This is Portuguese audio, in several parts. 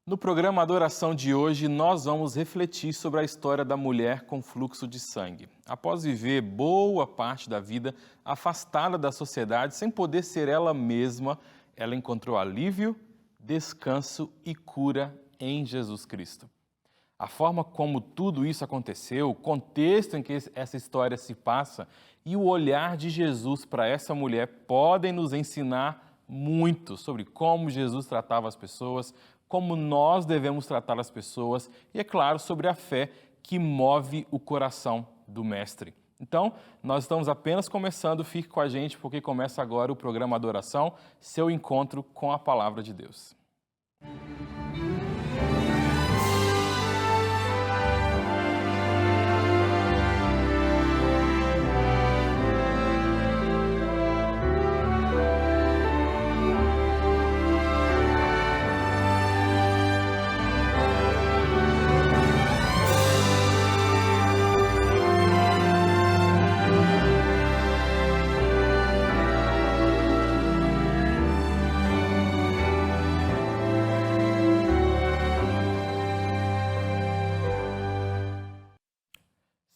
No programa Adoração de hoje, nós vamos refletir sobre a história da mulher com fluxo de sangue. Após viver boa parte da vida afastada da sociedade, sem poder ser ela mesma, ela encontrou alívio, descanso e cura em Jesus Cristo. A forma como tudo isso aconteceu, o contexto em que essa história se passa e o olhar de Jesus para essa mulher podem nos ensinar muito sobre como Jesus tratava as pessoas, como nós devemos tratar as pessoas e, é claro, sobre a fé que move o coração do Mestre. Então, nós estamos apenas começando, fique com a gente porque começa agora o programa Adoração, seu encontro com a Palavra de Deus.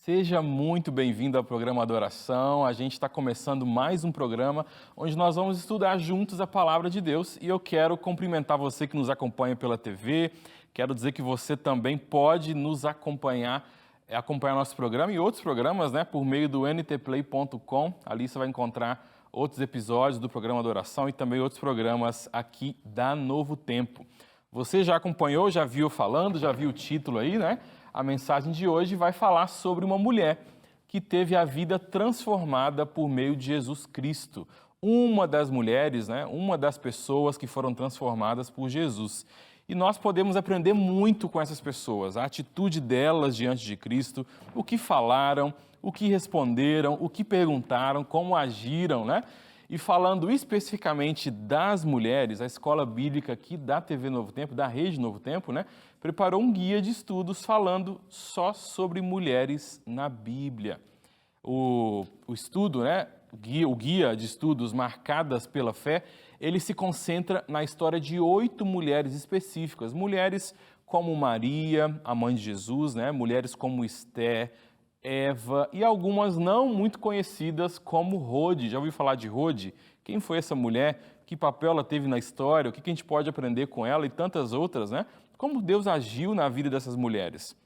Seja muito bem-vindo ao programa Adoração. A gente está começando mais um programa onde nós vamos estudar juntos a Palavra de Deus e eu quero cumprimentar você que nos acompanha pela TV, quero dizer que você também pode nos acompanhar nosso programa e outros programas, por meio do ntplay.com. Ali você vai encontrar outros episódios do programa Adoração e também outros programas aqui da Novo Tempo. Você já acompanhou, já viu falando, já viu o título aí, A mensagem de hoje vai falar sobre uma mulher que teve a vida transformada por meio de Jesus Cristo. Uma das mulheres, uma das pessoas que foram transformadas por Jesus. E nós podemos aprender muito com essas pessoas, a atitude delas diante de Cristo, o que falaram, o que responderam, o que perguntaram, como agiram, E falando especificamente das mulheres, a Escola Bíblica aqui da TV Novo Tempo, da Rede Novo Tempo, preparou um guia de estudos falando só sobre mulheres na Bíblia. O estudo, o guia de estudos marcadas pela fé, ele se concentra na história de 8 mulheres específicas. Mulheres como Maria, a mãe de Jesus, mulheres como Esté, Eva e algumas não muito conhecidas como Rode. Já ouviu falar de Rode? Quem foi essa mulher? Que papel ela teve na história? O que a gente pode aprender com ela e tantas outras, Como Deus agiu na vida dessas mulheres?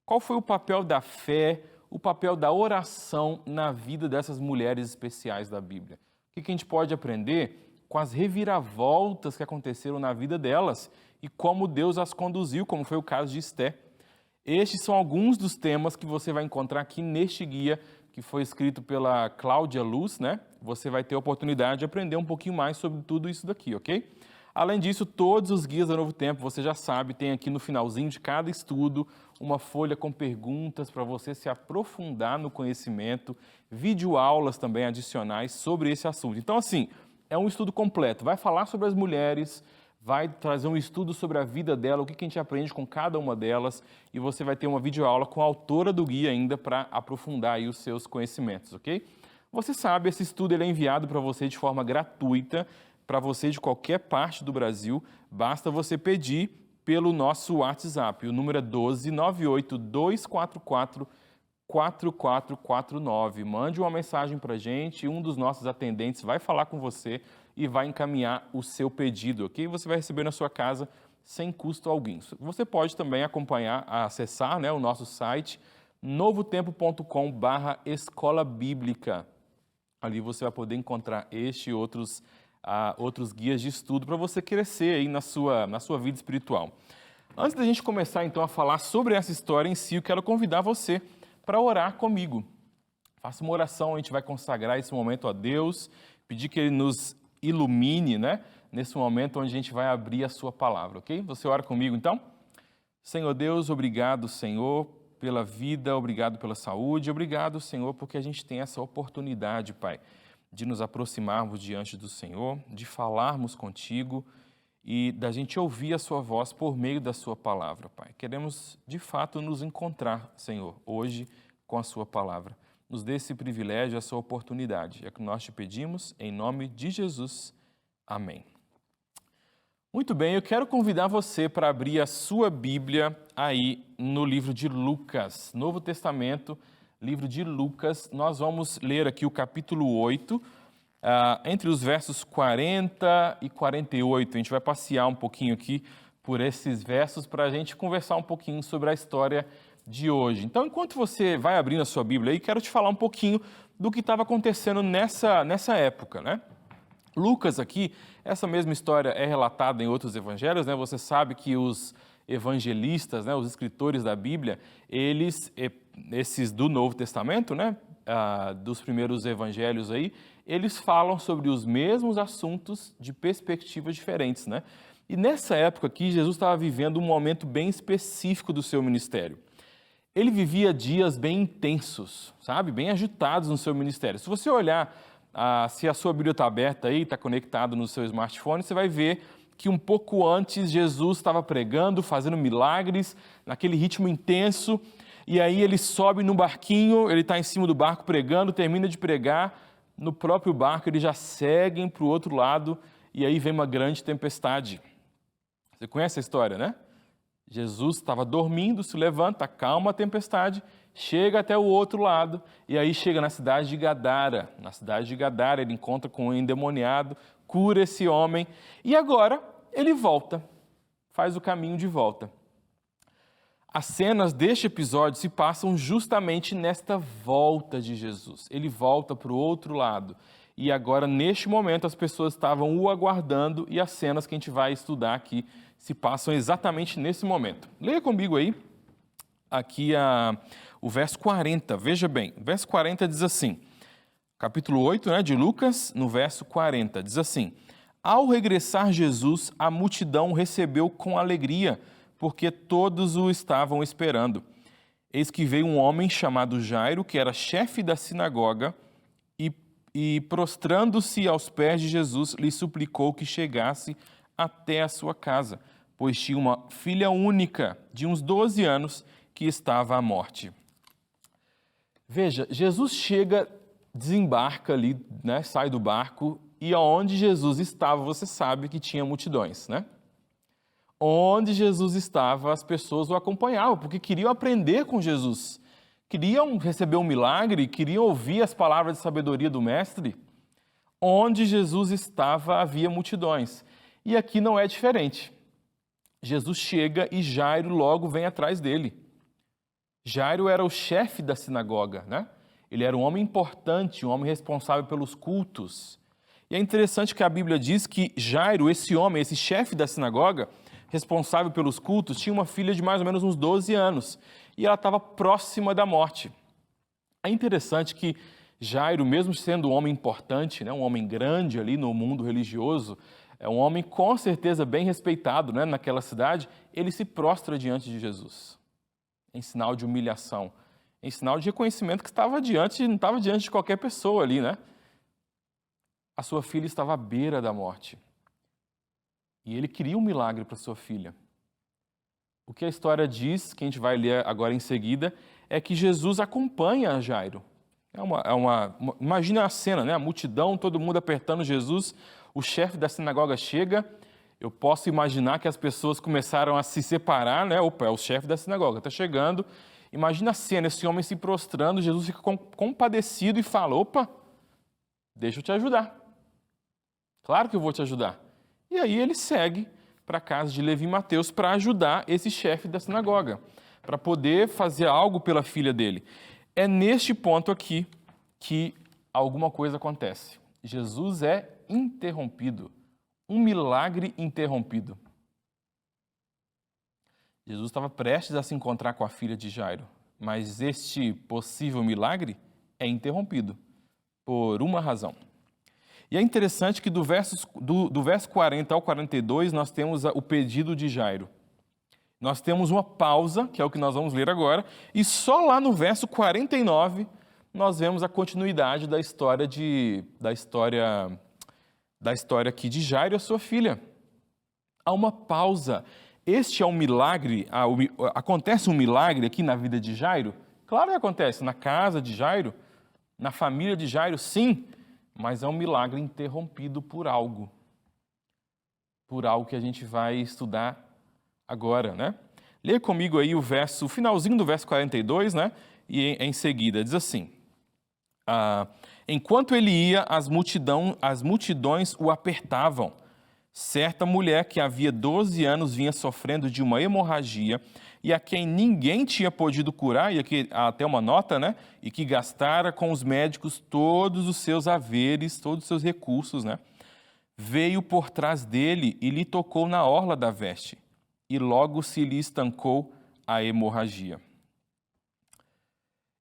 Qual foi o papel da fé, o papel da oração na vida dessas mulheres especiais da Bíblia? O que a gente pode aprender com as reviravoltas que aconteceram na vida delas e como Deus as conduziu, como foi o caso de Esté? Estes são alguns dos temas que você vai encontrar aqui neste guia, que foi escrito pela Cláudia Luz, Você vai ter a oportunidade de aprender um pouquinho mais sobre tudo isso daqui, ok? Além disso, todos os guias da Novo Tempo, você já sabe, tem aqui no finalzinho de cada estudo uma folha com perguntas para você se aprofundar no conhecimento, videoaulas também adicionais sobre esse assunto. Então, assim, é um estudo completo. Vai falar sobre as mulheres, vai trazer um estudo sobre a vida dela, o que a gente aprende com cada uma delas, e você vai ter uma videoaula com a autora do guia ainda para aprofundar aí os seus conhecimentos, ok? Você sabe, esse estudo ele é enviado para você de forma gratuita, para você de qualquer parte do Brasil, basta você pedir pelo nosso WhatsApp, o número é 12982444449. Mande uma mensagem para a gente, um dos nossos atendentes vai falar com você e vai encaminhar o seu pedido, ok? Você vai receber na sua casa sem custo algum. Você pode também acessar o nosso site novotempo.com/escola bíblica. Ali você vai poder encontrar este e outros guias de estudo para você crescer aí na sua vida espiritual. Antes da gente começar então a falar sobre essa história em si, eu quero convidar você para orar comigo. Faça uma oração, a gente vai consagrar esse momento a Deus, pedir que Ele nos ilumine, nesse momento onde a gente vai abrir a sua palavra, ok? Você ora comigo então? Senhor Deus, obrigado, Senhor, pela vida, obrigado pela saúde, obrigado, Senhor, porque a gente tem essa oportunidade, Pai, de nos aproximarmos diante do Senhor, de falarmos contigo e da gente ouvir a sua voz por meio da sua palavra, Pai. Queremos, de fato, nos encontrar, Senhor, hoje com a sua palavra. Nos dê esse privilégio, essa oportunidade. É que nós te pedimos, em nome de Jesus. Amém. Muito bem, eu quero convidar você para abrir a sua Bíblia aí no livro de Lucas, Novo Testamento, livro de Lucas. Nós vamos ler aqui o capítulo 8, entre os versos 40 e 48. A gente vai passear um pouquinho aqui por esses versos para a gente conversar um pouquinho sobre a história de hoje. Então, enquanto você vai abrindo a sua Bíblia aí, quero te falar um pouquinho do que estava acontecendo nessa época, né? Lucas aqui, essa mesma história é relatada em outros evangelhos, né? Você sabe que os evangelistas, né, os escritores da Bíblia, esses do Novo Testamento, né, dos primeiros evangelhos aí, eles falam sobre os mesmos assuntos de perspectivas diferentes, né? E nessa época aqui, Jesus estava vivendo um momento bem específico do seu ministério. Ele vivia dias bem intensos, sabe? Bem agitados no seu ministério. Se você olhar, se a sua Bíblia está aberta aí, está conectado no seu smartphone, você vai ver que um pouco antes Jesus estava pregando, fazendo milagres, naquele ritmo intenso, e aí ele sobe no barquinho, ele está em cima do barco pregando, termina de pregar, no próprio barco eles já seguem para o outro lado, e aí vem uma grande tempestade. Você conhece a história, né? Jesus estava dormindo, se levanta, acalma a tempestade, chega até o outro lado e aí chega na cidade de Gadara. Na cidade de Gadara ele encontra com um endemoniado, cura esse homem e agora ele volta, faz o caminho de volta. As cenas deste episódio se passam justamente nesta volta de Jesus. Ele volta para o outro lado e agora neste momento as pessoas estavam o aguardando e as cenas que a gente vai estudar aqui se passam exatamente nesse momento. Leia comigo aí, aqui o verso 40, veja bem, o verso 40 diz assim, capítulo 8, né, de Lucas, no verso 40, diz assim, ao regressar Jesus, a multidão o recebeu com alegria, porque todos o estavam esperando. Eis que veio um homem chamado Jairo, que era chefe da sinagoga, e prostrando-se aos pés de Jesus, lhe suplicou que chegasse até a sua casa, pois tinha uma filha única de uns 12 anos que estava à morte. Veja, Jesus chega, desembarca ali, né, sai do barco, e aonde Jesus estava, você sabe que tinha multidões, né? Onde Jesus estava, as pessoas o acompanhavam, porque queriam aprender com Jesus, queriam receber um milagre, queriam ouvir as palavras de sabedoria do Mestre. Onde Jesus estava, havia multidões. E aqui não é diferente. Jesus chega e Jairo logo vem atrás dele. Jairo era o chefe da sinagoga, né? Ele era um homem importante, um homem responsável pelos cultos. E é interessante que a Bíblia diz que Jairo, esse homem, esse chefe da sinagoga, responsável pelos cultos, tinha uma filha de mais ou menos uns 12 anos. E ela estava próxima da morte. É interessante que Jairo, mesmo sendo um homem importante, né, um homem grande ali no mundo religioso, é um homem com certeza bem respeitado, né, naquela cidade, ele se prostra diante de Jesus, em sinal de humilhação, em sinal de reconhecimento que não estava diante de qualquer pessoa ali, né? A sua filha estava à beira da morte. E ele queria um milagre para sua filha. O que a história diz, que a gente vai ler agora em seguida, é que Jesus acompanha Jairo. Imagina a cena, né? A multidão, todo mundo apertando Jesus, o chefe da sinagoga chega, eu posso imaginar que as pessoas começaram a se separar, né? Opa, é o chefe da sinagoga, está chegando. Imagina a cena, esse homem se prostrando, Jesus fica compadecido e fala, opa, deixa eu te ajudar. Claro que eu vou te ajudar. E aí ele segue para a casa de Levi e Mateus para ajudar esse chefe da sinagoga, para poder fazer algo pela filha dele. É neste ponto aqui que alguma coisa acontece. Jesus é interrompido, um milagre interrompido. Jesus estava prestes a se encontrar com a filha de Jairo, mas este possível milagre é interrompido por uma razão. E é interessante que do verso 40 ao 42 nós temos o pedido de Jairo. Nós temos uma pausa, que é o que nós vamos ler agora, e só lá no verso 49 nós vemos a continuidade da história aqui de Jairo e a sua filha. Há uma pausa. Este é um milagre, acontece um milagre aqui na vida de Jairo? Claro que acontece, na casa de Jairo, na família de Jairo, sim, mas é um milagre interrompido por algo. por algo que a gente vai estudar agora, né? Leia comigo aí o finalzinho do verso 42, né? E em seguida diz assim: enquanto ele ia, as multidões o apertavam. Certa mulher que havia 12 anos vinha sofrendo de uma hemorragia e a quem ninguém tinha podido curar, e aqui há até uma nota, né? E que gastara com os médicos todos os seus haveres, todos os seus recursos, né? Veio por trás dele e lhe tocou na orla da veste, e logo se lhe estancou a hemorragia.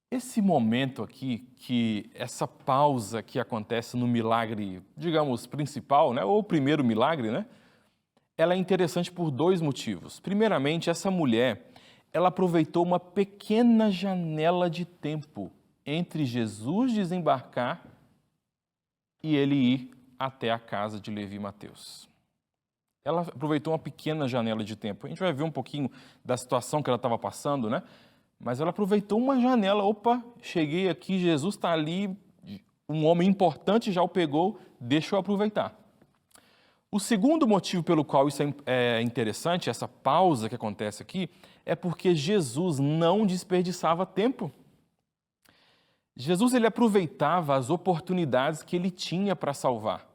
Esse momento aqui, essa pausa que acontece no milagre, digamos, principal, né, ou o primeiro milagre, né, ela é interessante por dois motivos. Primeiramente, essa mulher, ela aproveitou uma pequena janela de tempo entre Jesus desembarcar e ele ir até a casa de Levi e Mateus. Ela aproveitou uma pequena janela de tempo. A gente vai ver um pouquinho da situação que ela estava passando, né? Mas ela aproveitou uma janela. Opa, cheguei aqui, Jesus está ali, um homem importante já o pegou, deixa eu aproveitar. O segundo motivo pelo qual isso é interessante, essa pausa que acontece aqui, é porque Jesus não desperdiçava tempo. Jesus ele aproveitava as oportunidades que ele tinha para salvar.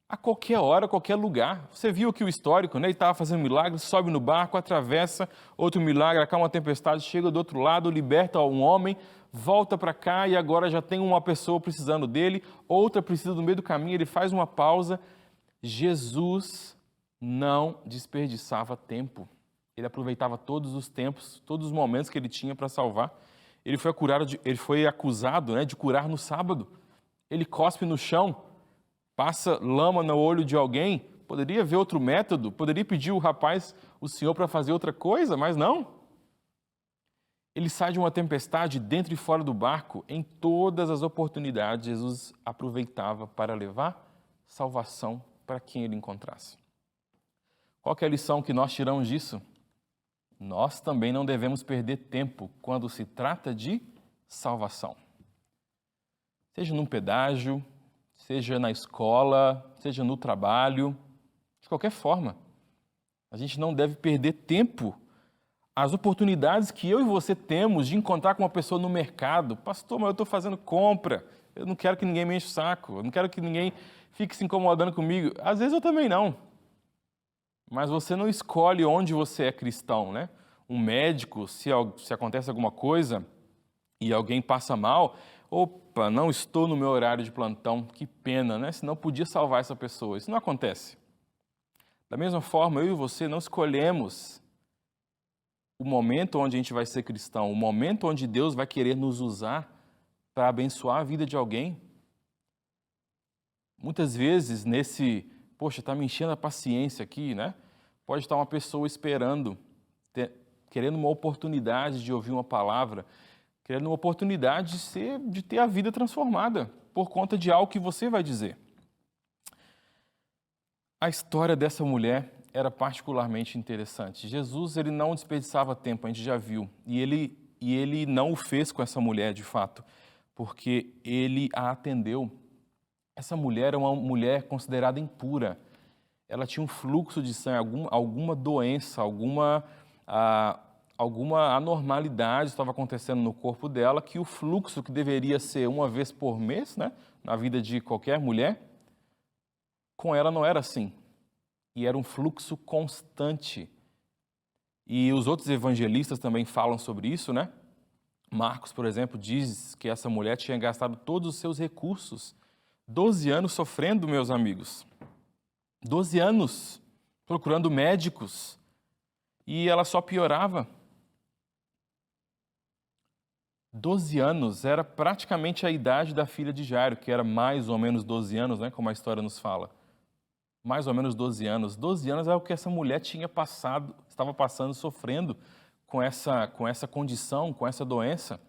A qualquer hora, a qualquer lugar. Você viu aqui o histórico, né? Ele estava fazendo milagre, sobe no barco, atravessa, outro milagre, acalma uma tempestade, chega do outro lado, liberta um homem, volta para cá e agora já tem uma pessoa precisando dele, outra precisa no meio do caminho, ele faz uma pausa. Jesus não desperdiçava tempo. Ele aproveitava todos os tempos, todos os momentos que ele tinha para salvar. Ele foi acusado, né, de curar no sábado. Ele cospe no chão, passa lama no olho de alguém, poderia ver outro método, poderia pedir o senhor para fazer outra coisa, mas não. Ele sai de uma tempestade dentro e fora do barco, em todas as oportunidades, Jesus aproveitava para levar salvação para quem ele encontrasse. Qual que é a lição que nós tiramos disso? Nós também não devemos perder tempo quando se trata de salvação. Seja num pedágio, seja na escola, seja no trabalho, de qualquer forma. A gente não deve perder tempo. As oportunidades que eu e você temos de encontrar com uma pessoa no mercado. Pastor, mas eu estou fazendo compra, eu não quero que ninguém me enche o saco, eu não quero que ninguém fique se incomodando comigo. Às vezes eu também não. Mas você não escolhe onde você é cristão, né? Um médico, se acontece alguma coisa e alguém passa mal, opa, não estou no meu horário de plantão, que pena, né? Senão podia salvar essa pessoa. Isso não acontece. Da mesma forma, eu e você não escolhemos o momento onde a gente vai ser cristão, o momento onde Deus vai querer nos usar para abençoar a vida de alguém. Muitas vezes, poxa, está me enchendo a paciência aqui, né? Pode estar uma pessoa esperando, querendo uma oportunidade de ouvir uma palavra, querendo uma oportunidade de ter a vida transformada por conta de algo que você vai dizer. A história dessa mulher era particularmente interessante. Jesus ele não desperdiçava tempo, a gente já viu, e ele não o fez com essa mulher de fato, porque ele a atendeu. Essa mulher é uma mulher considerada impura. Ela tinha um fluxo de sangue, alguma doença, alguma anormalidade estava acontecendo no corpo dela, que o fluxo que deveria ser uma vez por mês, né, na vida de qualquer mulher, com ela não era assim. E era um fluxo constante. E os outros evangelistas também falam sobre isso, né? Marcos, por exemplo, diz que essa mulher tinha gastado todos os seus recursos. 12 anos sofrendo, meus amigos. 12 anos procurando médicos. E ela só piorava. 12 anos era praticamente a idade da filha de Jairo, que era mais ou menos 12 anos, né, como a história nos fala. Mais ou menos 12 anos. 12 anos é o que essa mulher estava passando, sofrendo com essa condição, com essa doença.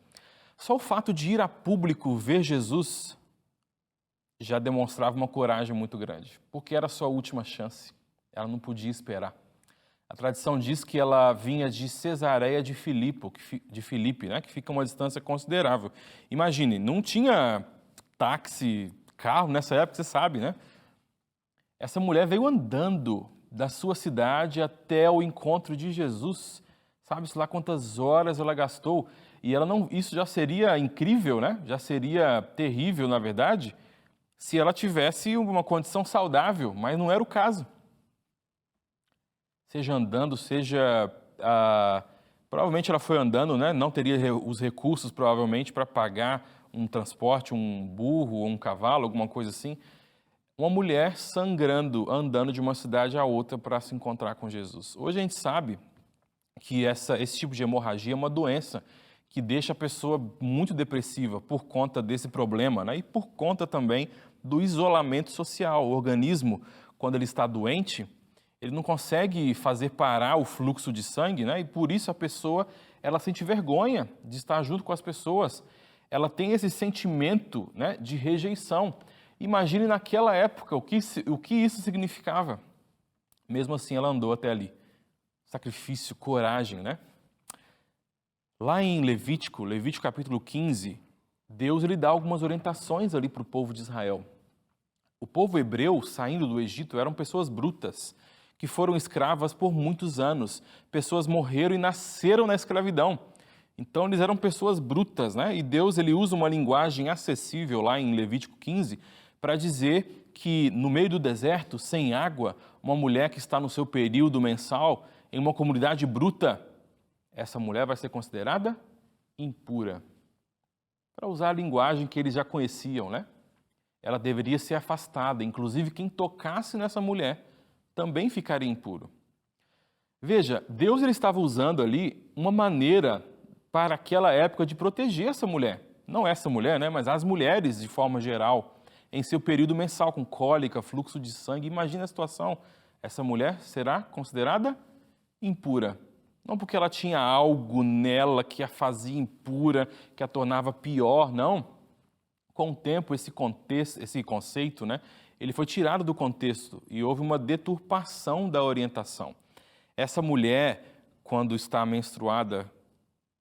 Só o fato de ir a público ver Jesus já demonstrava uma coragem muito grande, porque era a sua última chance. Ela não podia esperar. A tradição diz que ela vinha de Cesareia de Filipe, né, que fica uma distância considerável. Imagine, não tinha táxi, carro nessa época, você sabe, né? Essa mulher veio andando da sua cidade até o encontro de Jesus. Sabe-se lá quantas horas ela gastou. E ela não, isso já seria incrível, né? Já seria terrível, na verdade, se ela tivesse uma condição saudável, mas não era o caso. Seja andando, seja... provavelmente ela foi andando, né? Não teria os recursos, provavelmente, para pagar um transporte, um burro ou um cavalo, alguma coisa assim. Uma mulher sangrando, andando de uma cidade a outra para se encontrar com Jesus. Hoje a gente sabe que esse tipo de hemorragia é uma doença que deixa a pessoa muito depressiva por conta desse problema, né? E por conta também do isolamento social. O organismo, quando ele está doente, ele não consegue fazer parar o fluxo de sangue, né? E por isso a pessoa, ela sente vergonha de estar junto com as pessoas. Ela tem esse sentimento, né, de rejeição. Imagine naquela época o que isso significava. Mesmo assim, ela andou até ali. Sacrifício, coragem, né? Lá em Levítico capítulo 15, Deus lhe dá algumas orientações ali para o povo de Israel. O povo hebreu, saindo do Egito, eram pessoas brutas, que foram escravas por muitos anos. Pessoas morreram e nasceram na escravidão. Então, eles eram pessoas brutas, né? E Deus ele usa uma linguagem acessível lá em Levítico 15 para dizer que no meio do deserto, sem água, uma mulher que está no seu período mensal, em uma comunidade bruta, essa mulher vai ser considerada impura. Para usar a linguagem que eles já conheciam, né? Ela deveria ser afastada. Inclusive, quem tocasse nessa mulher também ficaria impuro. Veja, Deus ele estava usando ali uma maneira para aquela época de proteger essa mulher. Não essa mulher, né? Mas as mulheres de forma geral, em seu período mensal, com cólica, fluxo de sangue. Imagina a situação. Essa mulher será considerada impura. Não porque ela tinha algo nela que a fazia impura, que a tornava pior, não. Com o tempo, esse conceito, né, ele foi tirado do contexto e houve uma deturpação da orientação. Essa mulher, quando está menstruada,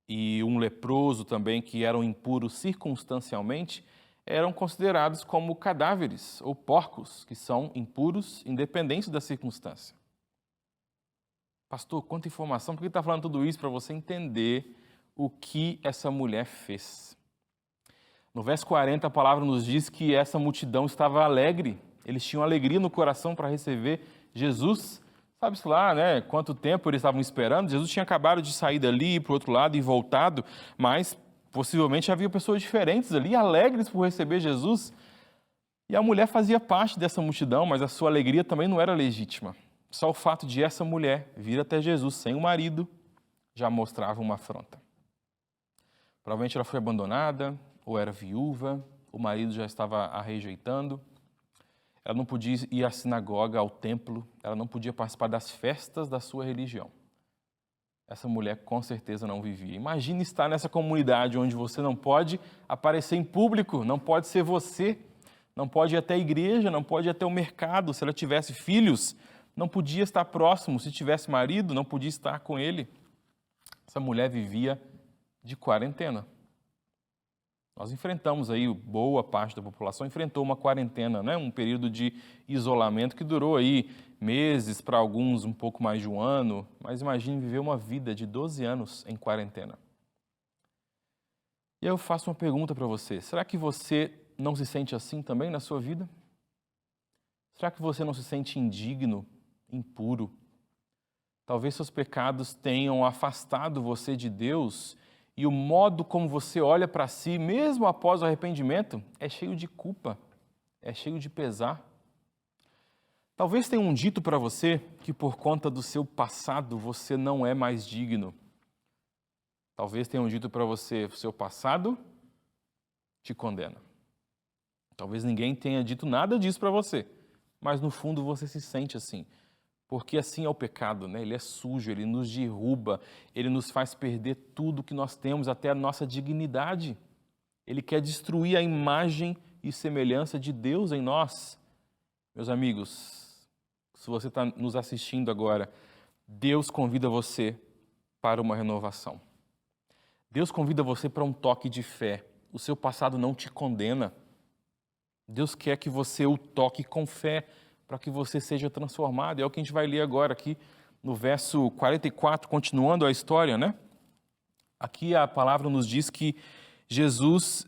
e um leproso também, que eram impuros circunstancialmente, eram considerados como cadáveres ou porcos, que são impuros independente da circunstância. Pastor, quanta informação, por que está falando tudo isso? Para você entender o que essa mulher fez. No verso 40, a palavra nos diz que essa multidão estava alegre, eles tinham alegria no coração para receber Jesus. Sabe-se lá, né, quanto tempo eles estavam esperando? Jesus tinha acabado de sair dali para o outro lado e voltado, mas possivelmente havia pessoas diferentes ali, alegres por receber Jesus. E a mulher fazia parte dessa multidão, mas a sua alegria também não era legítima. Só o fato de essa mulher vir até Jesus sem o marido já mostrava uma afronta. Provavelmente ela foi abandonada, ou era viúva, o marido já estava a rejeitando. Ela não podia ir à sinagoga, ao templo, ela não podia participar das festas da sua religião. Essa mulher com certeza não vivia. Imagine estar nessa comunidade onde você não pode aparecer em público, não pode ser você, não pode ir até a igreja, não pode ir até o mercado. Se ela tivesse filhos, não podia estar próximo. Se tivesse marido, não podia estar com ele. Essa mulher vivia de quarentena. Nós enfrentamos aí, boa parte da população enfrentou uma quarentena, né? Um período de isolamento que durou aí meses, para alguns um pouco mais de um ano, mas imagine viver uma vida de 12 anos em quarentena. E aí eu faço uma pergunta para você, será que você não se sente assim também na sua vida? Será que você não se sente indigno, impuro? Talvez seus pecados tenham afastado você de Deus e o modo como você olha para si, mesmo após o arrependimento, é cheio de culpa, é cheio de pesar. Talvez tenham dito para você que por conta do seu passado você não é mais digno. Talvez tenham dito para você, o seu passado te condena. Talvez ninguém tenha dito nada disso para você, mas no fundo você se sente assim. Porque assim é o pecado, né? Ele é sujo, ele nos derruba, ele nos faz perder tudo que nós temos, até a nossa dignidade. Ele quer destruir a imagem e semelhança de Deus em nós. Meus amigos, se você está nos assistindo agora, Deus convida você para uma renovação. Deus convida você para um toque de fé. O seu passado não te condena. Deus quer que você o toque com fé, para que você seja transformado. É o que a gente vai ler agora aqui no verso 44, continuando a história, né? Aqui a palavra nos diz que Jesus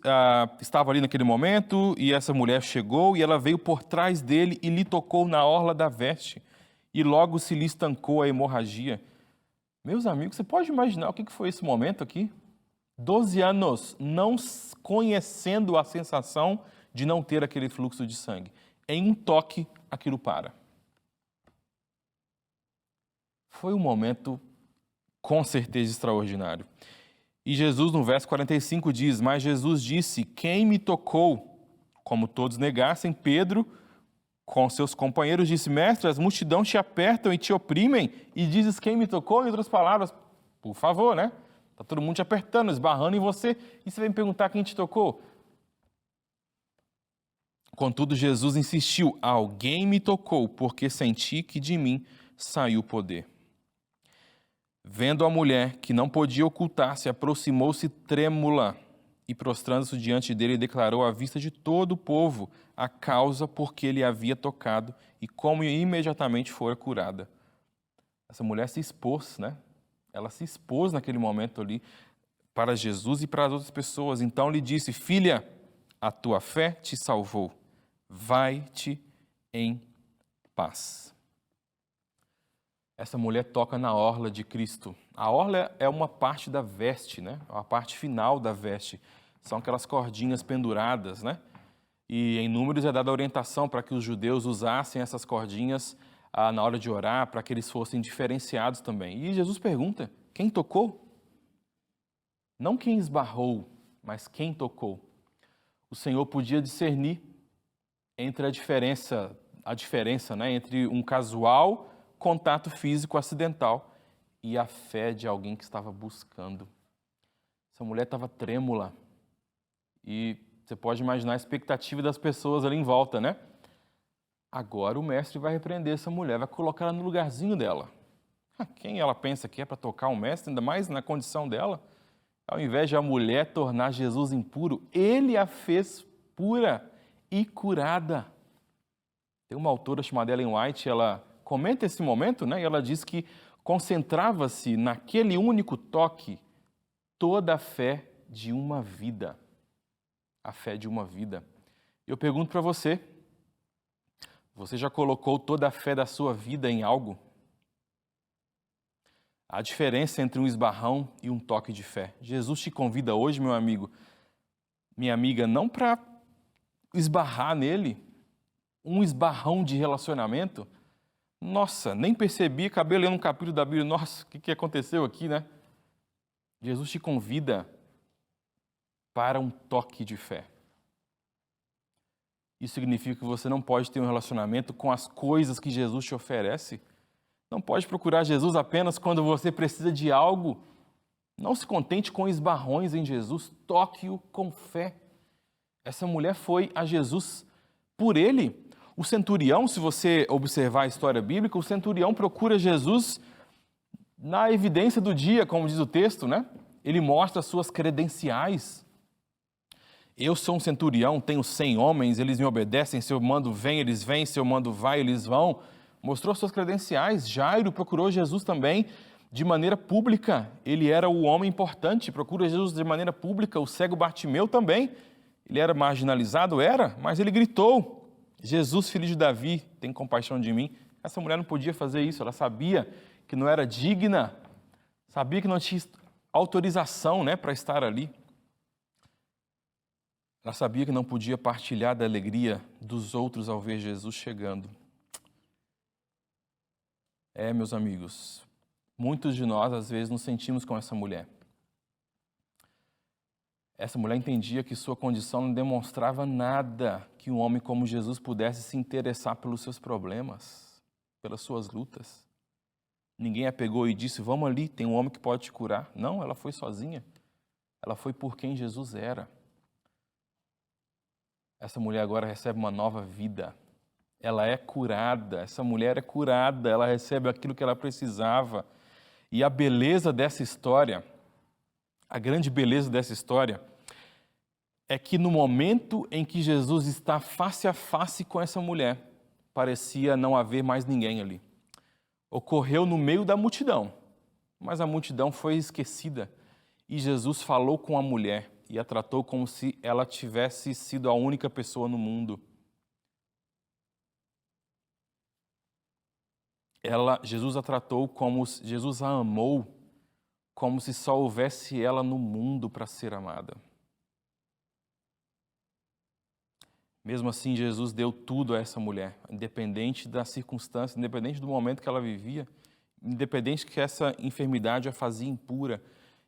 estava ali naquele momento e essa mulher chegou e ela veio por trás dele e lhe tocou na orla da veste e logo se lhe estancou a hemorragia. Meus amigos, você pode imaginar o que foi esse momento aqui? 12 anos não conhecendo a sensação de não ter aquele fluxo de sangue. Em um toque, aquilo para. Foi um momento com certeza extraordinário. E Jesus, no verso 45, diz: mas Jesus disse: quem me tocou? Como todos negassem, Pedro, com seus companheiros, disse: mestre, as multidões te apertam e te oprimem, e dizes quem me tocou? Em outras palavras, por favor, né? Está todo mundo te apertando, esbarrando em você, e você vem me perguntar quem te tocou? Contudo, Jesus insistiu: alguém me tocou, porque senti que de mim saiu o poder. Vendo a mulher, que não podia ocultar-se, aproximou-se trêmula e, prostrando-se diante dele, declarou à vista de todo o povo a causa por que ele havia tocado e como imediatamente fora curada. Essa mulher se expôs, né? Ela se expôs naquele momento ali para Jesus e para as outras pessoas. Então lhe disse: filha, a tua fé te salvou. Vai-te em paz. Essa mulher toca na orla de Cristo. A orla é uma parte da veste, né? A parte final da veste. São aquelas cordinhas penduradas, né? E em Números é dada a orientação para que os judeus usassem essas cordinhas na hora de orar, para que eles fossem diferenciados também. E Jesus pergunta: quem tocou? Não quem esbarrou, mas quem tocou. O Senhor podia discernir entre a diferença, né, entre um casual contato físico acidental e a fé de alguém que estava buscando. Essa mulher estava trêmula e você pode imaginar a expectativa das pessoas ali em volta, né? Agora o mestre vai repreender essa mulher, vai colocar ela no lugarzinho dela. Quem ela pensa que é para tocar o mestre, ainda mais na condição dela? Ao invés de a mulher tornar Jesus impuro, ele a fez pura e curada. Tem uma autora chamada Ellen White, ela comenta esse momento, né? E ela diz que concentrava-se naquele único toque toda a fé de uma vida. A fé de uma vida. Eu pergunto para você, você já colocou toda a fé da sua vida em algo? A diferença entre um esbarrão e um toque de fé. Jesus te convida hoje, meu amigo, minha amiga, não para esbarrar nele, um esbarrão de relacionamento. Nossa, nem percebi, acabei lendo um capítulo da Bíblia, nossa, o que aconteceu aqui, né? Jesus te convida para um toque de fé. Isso significa que você não pode ter um relacionamento com as coisas que Jesus te oferece. Não pode procurar Jesus apenas quando você precisa de algo. Não se contente com esbarrões em Jesus, toque-o com fé. Essa mulher foi a Jesus por ele. O centurião, se você observar a história bíblica, o centurião procura Jesus na evidência do dia, como diz o texto, né? Ele mostra as suas credenciais. Eu sou um centurião, tenho 100 homens, eles me obedecem, se eu mando vem, eles vêm, se eu mando vai, eles vão. Mostrou suas credenciais. Jairo procurou Jesus também de maneira pública. Ele era o homem importante, procura Jesus de maneira pública. O cego Bartimeu também. Ele era marginalizado? Era, mas ele gritou: Jesus, filho de Davi, tem compaixão de mim. Essa mulher não podia fazer isso, ela sabia que não era digna, sabia que não tinha autorização, né, para estar ali. Ela sabia que não podia partilhar da alegria dos outros ao ver Jesus chegando. Meus amigos, muitos de nós às vezes nos sentimos com essa mulher. Essa mulher entendia que sua condição não demonstrava nada que um homem como Jesus pudesse se interessar pelos seus problemas, pelas suas lutas. Ninguém a pegou e disse: vamos ali, tem um homem que pode te curar. Não, ela foi sozinha. Ela foi por quem Jesus era. Essa mulher agora recebe uma nova vida. Ela é curada, essa mulher é curada, ela recebe aquilo que ela precisava. E a beleza dessa história, a grande beleza dessa história, é que no momento em que Jesus está face a face com essa mulher, parecia não haver mais ninguém ali. Ocorreu no meio da multidão, mas a multidão foi esquecida e Jesus falou com a mulher e a tratou como se ela tivesse sido a única pessoa no mundo. Jesus a tratou como Jesus a amou, como se só houvesse ela no mundo para ser amada. Mesmo assim, Jesus deu tudo a essa mulher, independente da circunstância, independente do momento que ela vivia, independente que essa enfermidade a fazia impura.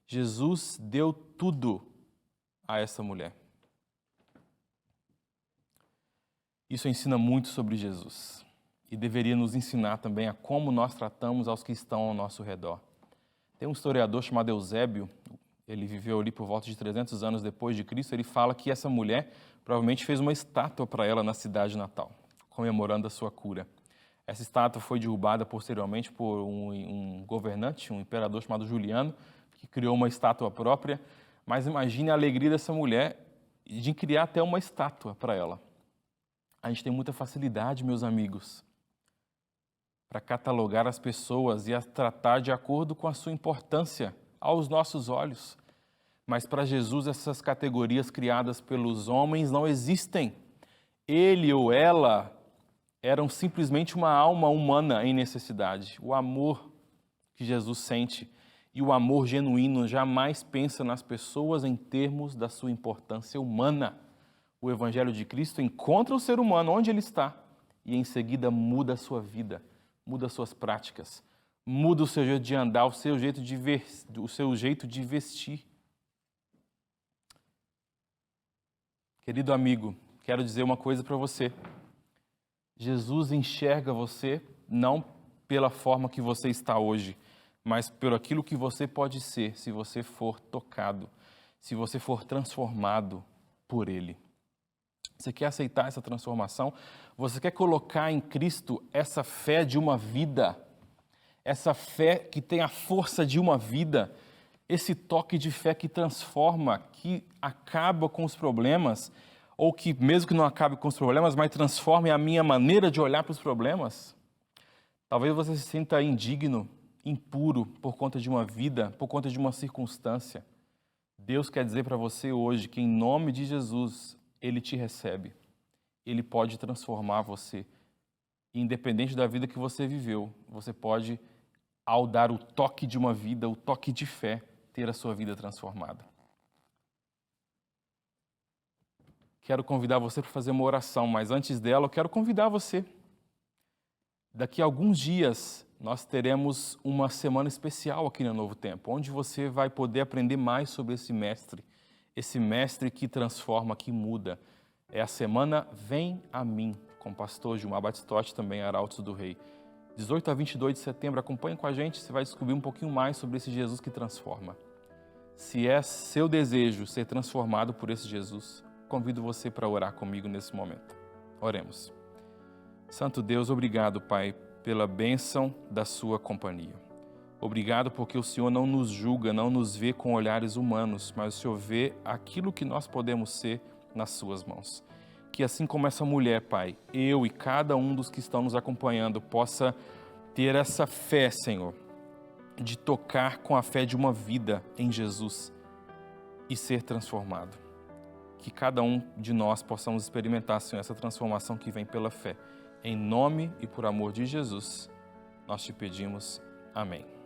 Jesus deu tudo a essa mulher. Isso ensina muito sobre Jesus e deveria nos ensinar também a como nós tratamos aos que estão ao nosso redor. Tem um historiador chamado Eusébio, ele viveu ali por volta de 300 anos depois de Cristo, ele fala que essa mulher provavelmente fez uma estátua para ela na cidade natal, comemorando a sua cura. Essa estátua foi derrubada posteriormente por um governante, um imperador chamado Juliano, que criou uma estátua própria, mas imagine a alegria dessa mulher de criar até uma estátua para ela. A gente tem muita facilidade, meus amigos, para catalogar as pessoas e as tratar de acordo com a sua importância aos nossos olhos. Mas para Jesus, essas categorias criadas pelos homens não existem. Ele ou ela eram simplesmente uma alma humana em necessidade. O amor que Jesus sente e o amor genuíno jamais pensa nas pessoas em termos da sua importância humana. O Evangelho de Cristo encontra o ser humano onde ele está e em seguida muda a sua vida, muda as suas práticas, muda o seu jeito de andar, o seu jeito de vestir. Querido amigo, quero dizer uma coisa para você. Jesus enxerga você não pela forma que você está hoje, mas por aquilo que você pode ser se você for tocado, se você for transformado por Ele. Você quer aceitar essa transformação? Você quer colocar em Cristo essa fé de uma vida, essa fé que tem a força de uma vida, esse toque de fé que transforma, que acaba com os problemas, ou que mesmo que não acabe com os problemas, mas transforme a minha maneira de olhar para os problemas? Talvez você se sinta indigno, impuro por conta de uma vida, por conta de uma circunstância. Deus quer dizer para você hoje que em nome de Jesus, Ele te recebe. Ele pode transformar você. Independente da vida que você viveu, você pode, ao dar o toque de uma vida, o toque de fé, ter a sua vida transformada. Quero convidar você para fazer uma oração, mas antes dela eu quero convidar você. Daqui a alguns dias nós teremos uma semana especial aqui no Novo Tempo, onde você vai poder aprender mais sobre esse mestre que transforma, que muda. É a semana Vem a Mim, com o pastor Gilmar Batistotti, também Arautos do Rei. 18 a 22 de setembro, acompanhe com a gente, você vai descobrir um pouquinho mais sobre esse Jesus que transforma. Se é seu desejo ser transformado por esse Jesus, convido você para orar comigo nesse momento. Oremos. Santo Deus, obrigado, Pai, pela bênção da sua companhia. Obrigado porque o Senhor não nos julga, não nos vê com olhares humanos, mas o Senhor vê aquilo que nós podemos ser nas suas mãos. Que assim como essa mulher, Pai, eu e cada um dos que estão nos acompanhando possa ter essa fé, Senhor, de tocar com a fé de uma vida em Jesus e ser transformado. Que cada um de nós possamos experimentar, Senhor, essa transformação que vem pela fé. Em nome e por amor de Jesus, nós te pedimos. Amém.